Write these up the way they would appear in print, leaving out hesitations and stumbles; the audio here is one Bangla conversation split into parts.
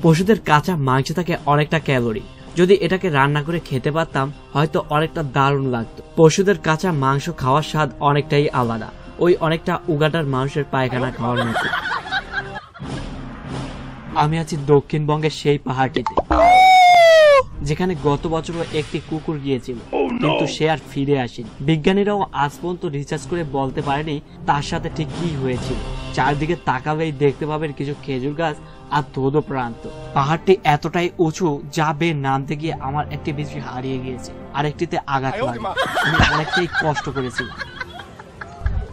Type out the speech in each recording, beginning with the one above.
পশুদের কাঁচা মাংসে থাকে অনেকটা ক্যালোরি। যদি এটাকে রান্না করে খেতে পারতাম হয়তো অনেকটা দারুণ লাগতো। পশুদের কাঁচা মাংস খাওয়ার স্বাদ অনেকটাই আলাদা, ওই অনেকটা উগান্ডার মানুষের পায়খানা খাওয়ার মতো। আমি আছি দক্ষিণবঙ্গের সেই পাহাড়টিতে যেখানে গত বছরও একটি কুকুর গিয়েছিল, কিন্তু সে আর ফিরে আসেনি। বিজ্ঞানীরাও আজ পর্যন্ত রিসার্চ করে বলতে পারেনি তার সাথে ঠিক কি হয়েছিল। চারদিকে তাকালেই দেখতে পাবেন কিছু খেজুর গাছ আর ধোধো প্রান্ত। পাহাড়টি এতটাই উঁচু যা বেয়ে নামতে গিয়ে আমার একটি বিচি হারিয়ে গিয়েছে, আরেকটিতে আঘাত লাগে। আমি অনেকটাই কষ্ট করেছি।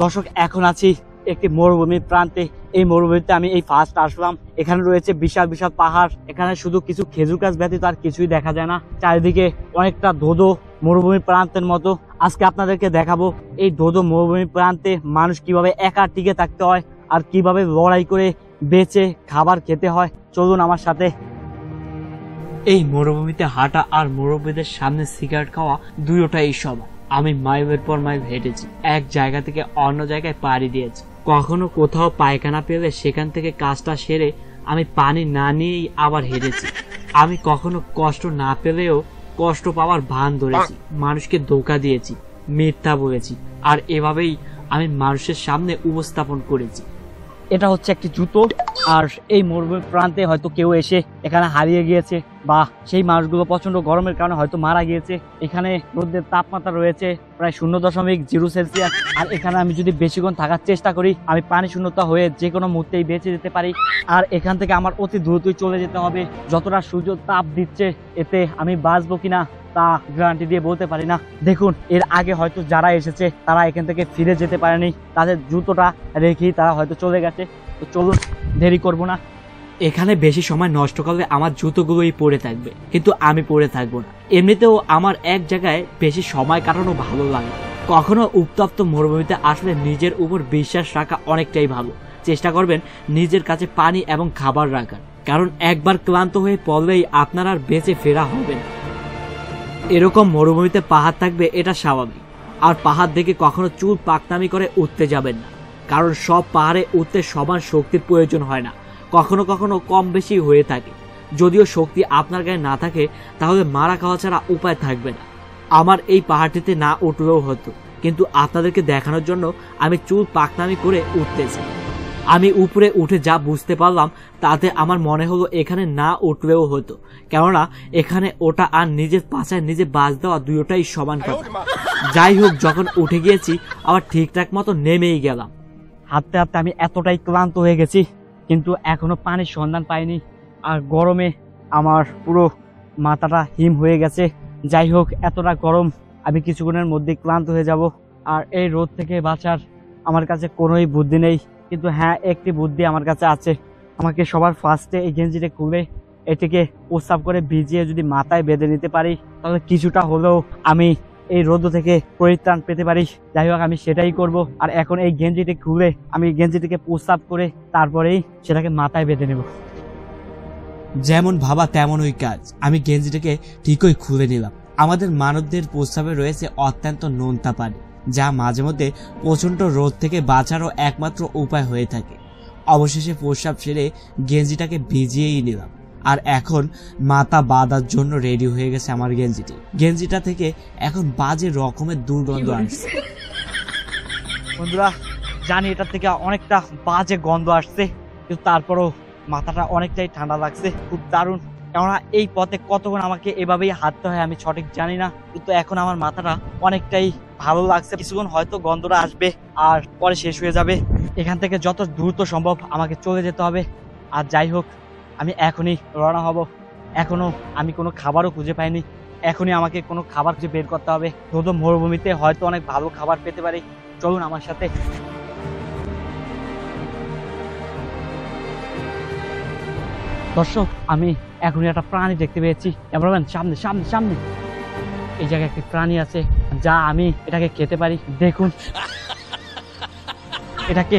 দর্শক, এখন আছি একটি মরুভূমির প্রান্তে। এই মরুভূমিতে আমি এই ফার্স্ট আসলাম। এখানে রয়েছে বিশাল বিশাল পাহাড়। এখানে শুধু কিছু খেজুর গাছ ব্যতীত আর কিছুই দেখা যায় না। চারিদিকে অনেকটা ধোধো মরুভূমির প্রান্তের মতো। আজকে আপনাদেরকে দেখাবো এই ধোধো মরুভূমির প্রান্তে মানুষ কিভাবে একা টিকে থাকতে হয় আর কিভাবে লড়াই করে বেঁচে খাবার খেতে হয়। চলুন আমার সাথে। এই মরুভূমিতে হাঁটা আর মুরব্বীদের সামনে সিগারেট খাওয়া দুটোটাই সমান। আমি মাইলের পর মাইল হেঁটেছি, এক জায়গা থেকে অন্য জায়গায় পাড়ি দিয়েছি। কখনো কোথাও পায়খানা পেলে সেখান থেকে কাজটা সেরে আমি পানি না নিয়েই আবার হেঁটেছি। আমি কখনো কষ্ট না পেলেও কষ্ট পাওয়ার ভান ধরেছি, মানুষকে ধোঁকা দিয়েছি, মিথ্যা বলেছি, আর এভাবেই আমি মানুষের সামনে উপস্থাপন করেছি। এটা হচ্ছে একটি জুতো, আর এই মরুভূমির প্রান্তে হয়তো কেউ এসে এখানে হারিয়ে গিয়েছে, বা সেই মানুষগুলো প্রচন্ড গরমের কারণে হয়তো মারা গিয়েছে। এখানে রোদের তাপমাত্রা রয়েছে প্রায় 0.0 সেলসিয়াস। আর এখানে আমি যদি বেশিক্ষণ থাকার চেষ্টা করি আমি পানি শূন্যতা হয়ে যে কোনো মুহূর্তেই বেঁচে যেতে পারি। আর এখান থেকে আমার অতি দ্রুতই চলে যেতে হবে। যতটা সূর্য তাপ দিচ্ছে এতে আমি বাঁচবো কিনা তা গ্যারান্টি দিয়ে বলতে পারি না। দেখুন, এর আগে হয়তো যারা এসেছে তারা এখান থেকে ফিরে যেতে পারেনি, তাদের জুতোটা রেখেই তারা হয়তো চলে গেছে। তো চলুন, দেরি করব না। এখানে বেশি সময় নষ্ট করলে আমার জুতোগুলোই পড়ে থাকবে, কিন্তু আমি পড়ে থাকবো না। এমনিতেও আমার এক জায়গায় বেশি সময় কাটানো ভালো লাগে। কখনো উত্তপ্ত মরুভূমিতে আসলে নিজের উপর বিশ্বাস রাখা অনেকটাই ভালো। চেষ্টা করবেন নিজের কাছে পানি এবং খাবার রাখার, কারণ একবার ক্লান্ত হয়ে পড়লেই আপনার আর বেঁচে ফেরা হবে না। এরকম মরুভূমিতে পাহাড় থাকবে এটা স্বাভাবিক, আর পাহাড় দেখে কখনো চুল পাকনামি করে উঠতে যাবেন না, কারণ সব পাহাড়ে উঠতে সমান শক্তির প্রয়োজন হয় না, কখনো কখনো কম বেশি হয়ে থাকে। যদিও শক্তি আপনার গায়ে না থাকে তাহলে মারা খাওয়া ছাড়া উপায় থাকবে না। আমার এই পাহাড়টিতে না উঠলেও হতো, কিন্তু আপনাদেরকে দেখানোর জন্য আমি চুল পাকনামি করে উঠতেছি। আমি উপরে উঠে যা বুঝতে পারলাম তাতে আমার মনে হলো এখানে না উঠলেও হতো, কেননা এখানে ওটা আর নিজের পাছায় নিজে বাজ দেওয়া দুটোটাই সমান কথা। যাই হোক, যখন উঠে গিয়েছি আবার ঠিকঠাক মতো নেমেই গেলাম। হাঁটতে হাঁটতে আমি এতটাই ক্লান্ত হয়ে গেছি, কিন্তু এখনো পানির সন্ধান পাইনি। আর গরমে আমার পুরো মাথাটা হিম হয়ে গেছে। যাই হোক, এতটা গরম, আমি কিছুক্ষণের মধ্যেই ক্লান্ত হয়ে যাব। আর এই রোদ থেকে বাঁচার আমার কাছে কোনোই বুদ্ধি নেই, কিন্তু হ্যাঁ, একটি বুদ্ধি আমার কাছে আছে। আমাকে সবার ফার্স্টে এই গেঞ্জিটা খুলে এটিকে প্রস্রাব করে ভিজিয়ে যদি মাথায় বেঁধে নিতে পারি তাহলে কিছুটা হলেও আমি এই রোদ থেকে পরিত্রাণ পেতে পারি। যাই হোক, আমি সেটাই করব। আর এখন এই গেঞ্জিটি খুলে আমি গেঞ্জিটিকে প্রস্রাব করে তারপরেই সেটাকে মাথায় বেঁধে নেব। যেমন ভাবা তেমনই কাজ। আমি গেঞ্জিটাকে ঠিকই খুলে নিলাম। আমাদের মানবদের প্রস্রাবে রয়েছে অত্যন্ত নোনতা পানি, যা মাঝে মধ্যে প্রচন্ড রোদ থেকে বাঁচারও একমাত্র উপায় হয়ে থাকে। অবশেষে প্রস্রাব সেরে গেঞ্জিটাকে ভিজিয়েই নিলাম, আর এখন মাথা বাঁধার জন্য রেডি হয়ে গেছে আমার গেঞ্জিটি। গেঞ্জিটা থেকে এখন বাজে রকমের দুর্গন্ধ আসছে। বন্ধুরা, জানি এটা থেকে অনেকটা বাজে গন্ধ আসছে, কিন্তু তারপরও মাথাটা অনেকটাই ঠান্ডা লাগছে, খুব দারুণ। কেননা এই পথে কতক্ষণ আমাকে এভাবেই হাঁটতে হয় আমি সঠিক জানি না, কিন্তু এখন আমার মাথাটা অনেকটাই ভালো লাগছে। কিছুক্ষণ হয়তো গন্ধটা আসবে আর পরে শেষ হয়ে যাবে। এখান থেকে যত দ্রুত সম্ভব আমাকে চলে যেতে হবে। আর যাই হোক, আমি এখনই রওনা হব। এখনো আমি কোনো খাবারও খুঁজে পাইনি, এখনই আমাকে কোনো খাবার খুঁজে বের করতে হবে। ধোধো মরুভূমিতে হয়তো অনেক ভালো খাবার পেতে পারি। চলুন আমার সাথে। দর্শক, আমি এখনই একটা প্রাণী দেখতে পেয়েছি। এবার সামনে সামনে সামনে এই জায়গায় একটি প্রাণী আছে, যা আমি এটাকে খেতে পারি। দেখুন, এটাকে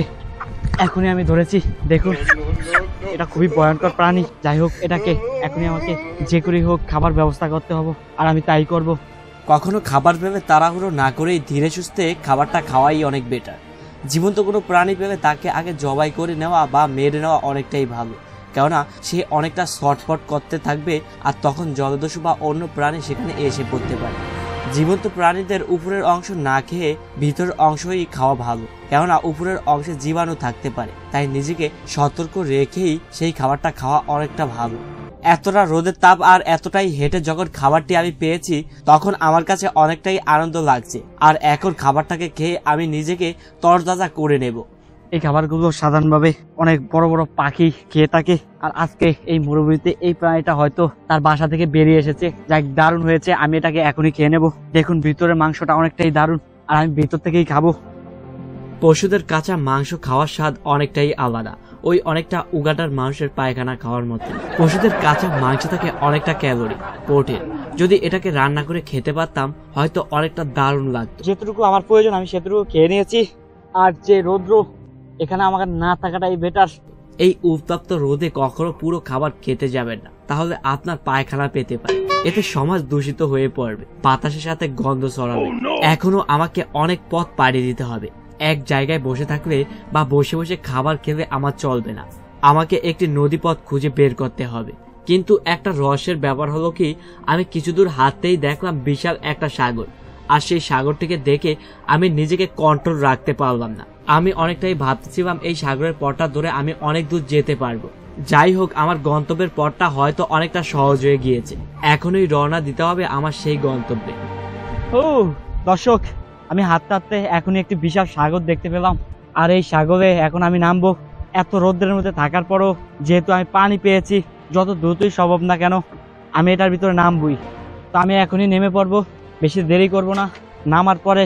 এখনই আমি ধরেছি। দেখুন, এটা খুবই ভয়ঙ্কর প্রাণী। যাই হোক, এটাকে এখনই আমাকে যে করেই হোক খাবার ব্যবস্থা করতে হবে, আর আমি তাই করব। কখনো খাবার পেলে তাড়াহুড়ো না করেই ধীরে সুস্থে খাবারটা খাওয়াই অনেক বেটার। জীবন্ত কোনো প্রাণী পেলে তাকে আগে জবাই করে নেওয়া বা মেরে নেওয়া অনেকটাই ভালো, কেননা সে অনেকটা ছটফট করতে থাকবে আর তখন জলদস্যু বা অন্য প্রাণী সেখানে এসে পড়তে পারে। জীবন্ত প্রাণীদের উপরের অংশ না খেয়ে ভিতরের অংশই খাওয়া ভালো, কেননা উপরের অংশে জীবাণু থাকতে পারে, তাই নিজেকে সতর্ক রেখেই সেই খাবারটা খাওয়া অনেকটা ভালো। এতটা রোদের তাপ আর এতটাই হেঁটে যখন খাবারটি আমি পেয়েছি তখন আমার কাছে অনেকটাই আনন্দ লাগছে, আর এখন খাবারটাকে খেয়ে আমি নিজেকে তরতাজা করে নেব। এই খাবারগুলো সাধারণভাবে অনেক বড় বড় পাখি খেয়ে থাকে, আর আজকে এই মরুভূমিতে এই প্রাণীটা হয়তো তার বাসা থেকে বেরিয়ে এসেছে। যাক, দারুণ হয়েছে, আমি এটাকে এখনই খেয়ে নেব। দেখুন ভিতরের মাংসটা অনেকটাই দারুণ, আর আমি ভিতর থেকেই খাবো। পশুদের কাঁচা মাংস খাওয়ার স্বাদ অনেকটাই আলাদা, ওই অনেকটা উগান্ডার মানুষের পায়খানা খাওয়ার মতো। পশুদের কাঁচা মাংস থাকে অনেকটা ক্যালোরি, প্রোটিন। যদি এটাকে রান্না করে খেতে পারতাম হয়তো অনেকটা দারুণ লাগতো। যেটুকু আমার প্রয়োজন আমি সেটুকু খেয়ে নিয়েছি, আর যে রৌদ্র এখানে আমাকে না থাকাটাই বেটার। এই উত্তপ্ত রোদে কখনো পুরো খাবার খেতে যাবেন না, তাহলে আপনার পায়খানা পেতে পারে, এতে সমাজ দূষিত হয়ে পড়বে, বাতাসের সাথে গন্ধ ছড়াবে। এখনো আমাকে অনেক পথ পাড়ি দিতে হবে। এক জায়গায় বসে থাকলে বা বসে বসে খাবার খেলে আমার চলবে না, আমাকে একটি নদীপথ খুঁজে বের করতে হবে। কিন্তু একটা রহস্যের ব্যাপার হলো কি, আমি কিছু দূর হাঁটতেই দেখলাম বিশাল একটা সাগর, আর সেই সাগরটিকে দেখে আমি নিজেকে কন্ট্রোল রাখতে পারলাম না। আমি অনেকটাই ভাবতেছিলাম এই সাগরের পথটা ধরে আমি অনেক দূর যেতে পারবো। যাই হোক, আমার গন্তব্যের পথটা হয়তো অনেকটা সহজ হয়ে গিয়েছে, এখনই রওনা দিতে হবে আমার সেই গন্তব্যে। ও দর্শক, আমি হাঁটতে হাঁটতে এখনই একটি বিশাল সাগর দেখতে পেলাম, আর এই সাগরে এখন আমি নামবো। এত রোদ্রের মধ্যে থাকার পরও যেহেতু আমি পানি পেয়েছি, যত দ্রুতই সম্ভব না কেন আমি এটার ভিতরে নামবই। তো আমি এখনই নেমে পড়বো, বেশি দেরি করব না। নামার পরে